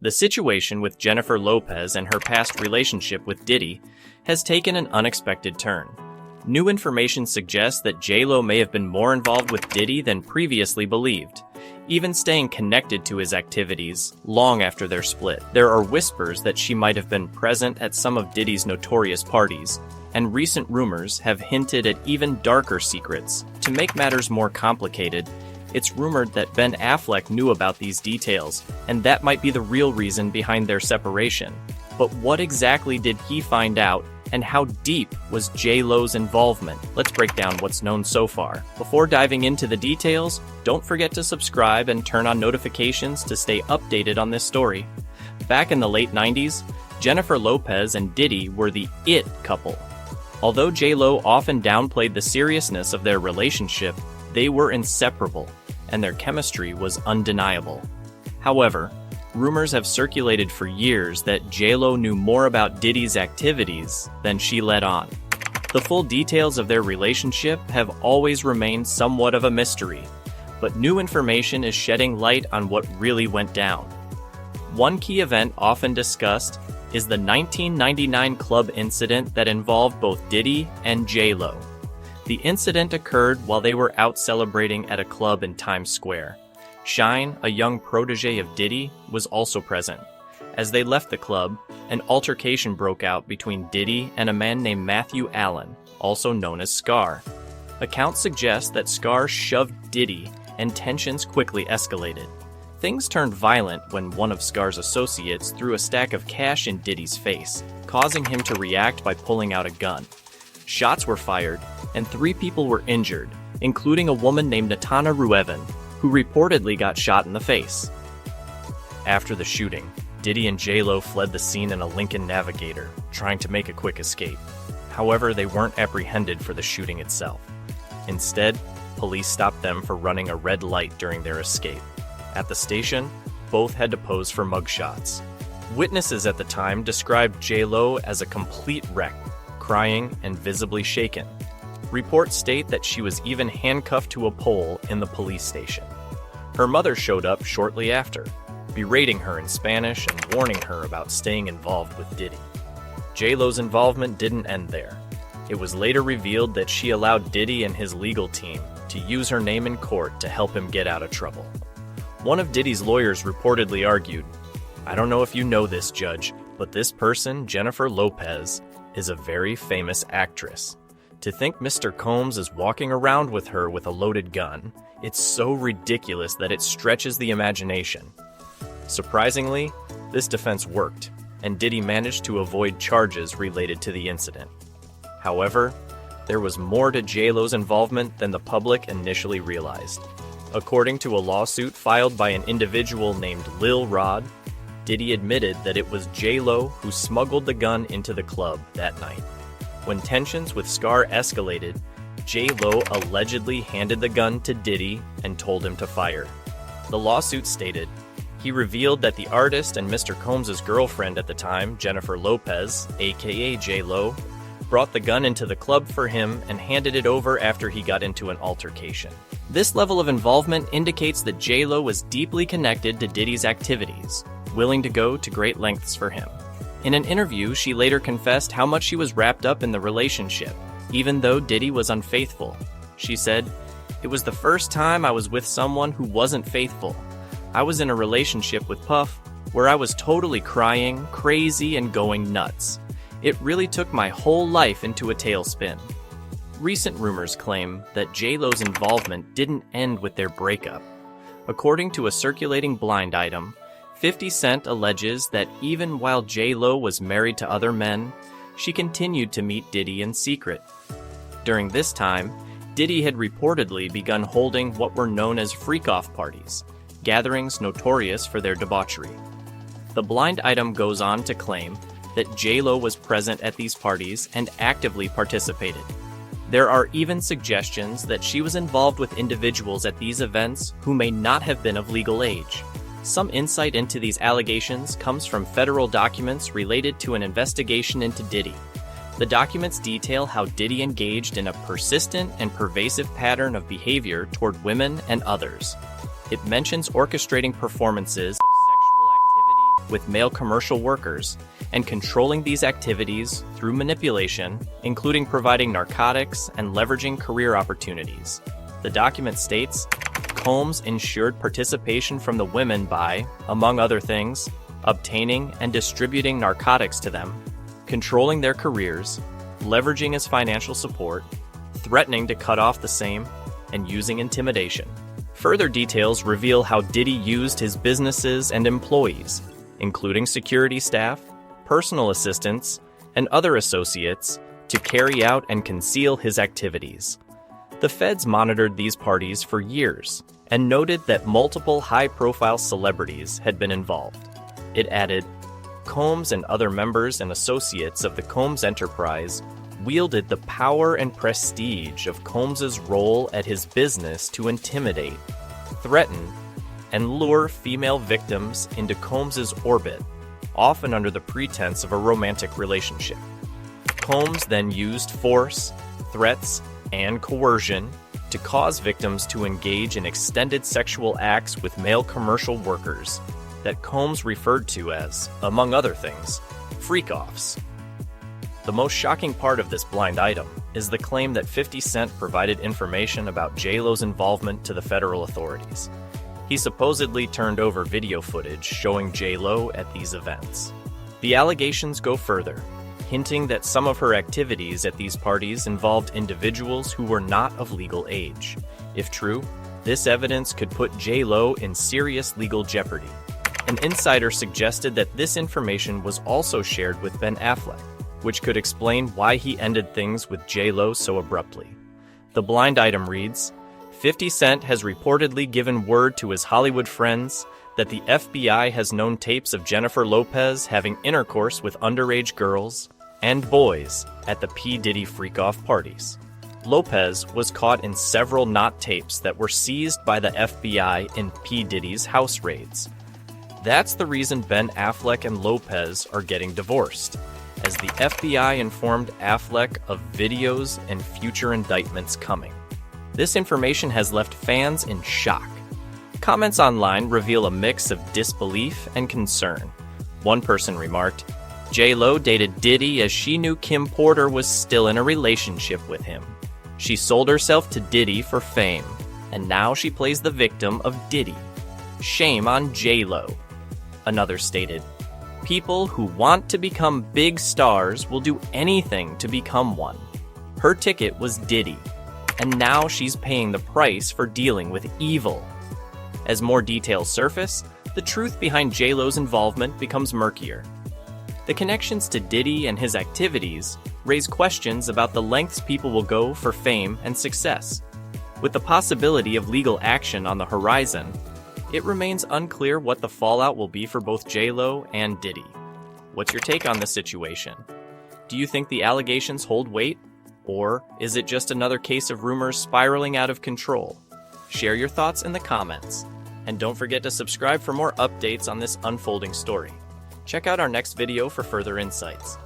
The situation with Jennifer Lopez and her past relationship with Diddy has taken an unexpected turn. New information suggests that J.Lo may have been more involved with Diddy than previously believed, even staying connected to his activities long after their split. There are whispers that she might have been present at some of Diddy's notorious parties, and recent rumors have hinted at even darker secrets. To make matters more complicated, it's rumored that Ben Affleck knew about these details, and that might be the real reason behind their separation. But what exactly did he find out, and how deep was J.Lo's involvement? Let's break down what's known so far. Before diving into the details, don't forget to subscribe and turn on notifications to stay updated on this story. Back in the late 90s, Jennifer Lopez and Diddy were the it couple. Although J.Lo often downplayed the seriousness of their relationship, they were inseparable, and their chemistry was undeniable. However, rumors have circulated for years that J.Lo knew more about Diddy's activities than she let on. The full details of their relationship have always remained somewhat of a mystery, but new information is shedding light on what really went down. One key event often discussed is the 1999 club incident that involved both Diddy and J.Lo. The incident occurred while they were out celebrating at a club in Times Square. Shine, a young protege of Diddy, was also present. As they left the club, an altercation broke out between Diddy and a man named Matthew Allen, also known as Scar. Accounts suggest that Scar shoved Diddy, and tensions quickly escalated. Things turned violent when one of Scar's associates threw a stack of cash in Diddy's face, causing him to react by pulling out a gun. Shots were fired, and 3 people were injured, including a woman named Natana Rueven, who reportedly got shot in the face. After the shooting, Diddy and J.Lo fled the scene in a Lincoln Navigator, trying to make a quick escape. However, they weren't apprehended for the shooting itself. Instead, police stopped them for running a red light during their escape. At the station, both had to pose for mugshots. Witnesses at the time described J.Lo as a complete wreck, crying and visibly shaken. Reports state that she was even handcuffed to a pole in the police station. Her mother showed up shortly after, berating her in Spanish and warning her about staying involved with Diddy. J.Lo's involvement didn't end there. It was later revealed that she allowed Diddy and his legal team to use her name in court to help him get out of trouble. One of Diddy's lawyers reportedly argued, "I don't know if you know this, Judge, but this person, Jennifer Lopez, is a very famous actress. To think Mr. Combs is walking around with her with a loaded gun, it's so ridiculous that it stretches the imagination." Surprisingly, this defense worked, and Diddy managed to avoid charges related to the incident. However, there was more to J.Lo's involvement than the public initially realized. According to a lawsuit filed by an individual named Lil Rod, Diddy admitted that it was J.Lo who smuggled the gun into the club that night. When tensions with Scar escalated, J.Lo allegedly handed the gun to Diddy and told him to fire. The lawsuit stated, he revealed that the artist and Mr. Combs' girlfriend at the time, Jennifer Lopez, aka J.Lo, brought the gun into the club for him and handed it over after he got into an altercation. This level of involvement indicates that J.Lo was deeply connected to Diddy's activities, willing to go to great lengths for him. In an interview, she later confessed how much she was wrapped up in the relationship, even though Diddy was unfaithful. She said, "It was the first time I was with someone who wasn't faithful. I was in a relationship with Puff where I was totally crying, crazy, and going nuts. It really took my whole life into a tailspin." Recent rumors claim that J.Lo's involvement didn't end with their breakup. According to a circulating blind item, 50 Cent alleges that even while J.Lo was married to other men, she continued to meet Diddy in secret. During this time, Diddy had reportedly begun holding what were known as freak-off parties, gatherings notorious for their debauchery. The blind item goes on to claim that J.Lo was present at these parties and actively participated. There are even suggestions that she was involved with individuals at these events who may not have been of legal age. Some insight into these allegations comes from federal documents related to an investigation into Diddy. The documents detail how Diddy engaged in a persistent and pervasive pattern of behavior toward women and others. It mentions orchestrating performances of sexual activity with male commercial workers and controlling these activities through manipulation, including providing narcotics and leveraging career opportunities. The document states, Combs ensured participation from the women by, among other things, obtaining and distributing narcotics to them, controlling their careers, leveraging his financial support, threatening to cut off the same, and using intimidation. Further details reveal how Diddy used his businesses and employees, including security staff, personal assistants, and other associates, to carry out and conceal his activities. The feds monitored these parties for years and noted that multiple high-profile celebrities had been involved. It added, Combs and other members and associates of the Combs enterprise wielded the power and prestige of Combs's role at his business to intimidate, threaten, and lure female victims into Combs's orbit, often under the pretense of a romantic relationship. Combs then used force, threats, and coercion to cause victims to engage in extended sexual acts with male commercial workers that Combs referred to as, among other things, freak-offs. The most shocking part of this blind item is the claim that 50 Cent provided information about J.Lo's involvement to the federal authorities. He supposedly turned over video footage showing J.Lo at these events. The allegations go further, hinting that some of her activities at these parties involved individuals who were not of legal age. If true, this evidence could put J.Lo in serious legal jeopardy. An insider suggested that this information was also shared with Ben Affleck, which could explain why he ended things with J.Lo so abruptly. The blind item reads, 50 Cent has reportedly given word to his Hollywood friends that the FBI has known tapes of Jennifer Lopez having intercourse with underage girls and boys at the P. Diddy freak-off parties. Lopez was caught in several knot tapes that were seized by the FBI in P. Diddy's house raids. That's the reason Ben Affleck and Lopez are getting divorced, as the FBI informed Affleck of videos and future indictments coming. This information has left fans in shock. Comments online reveal a mix of disbelief and concern. One person remarked, J.Lo dated Diddy as she knew Kim Porter was still in a relationship with him. She sold herself to Diddy for fame, and now she plays the victim of Diddy. Shame on J.Lo. Another stated, people who want to become big stars will do anything to become one. Her ticket was Diddy, and now she's paying the price for dealing with evil. As more details surface, the truth behind J.Lo's involvement becomes murkier. The connections to Diddy and his activities raise questions about the lengths people will go for fame and success. With the possibility of legal action on the horizon, it remains unclear what the fallout will be for both J.Lo and Diddy. What's your take on this situation? Do you think the allegations hold weight? Or is it just another case of rumors spiraling out of control? Share your thoughts in the comments. And don't forget to subscribe for more updates on this unfolding story. Check out our next video for further insights.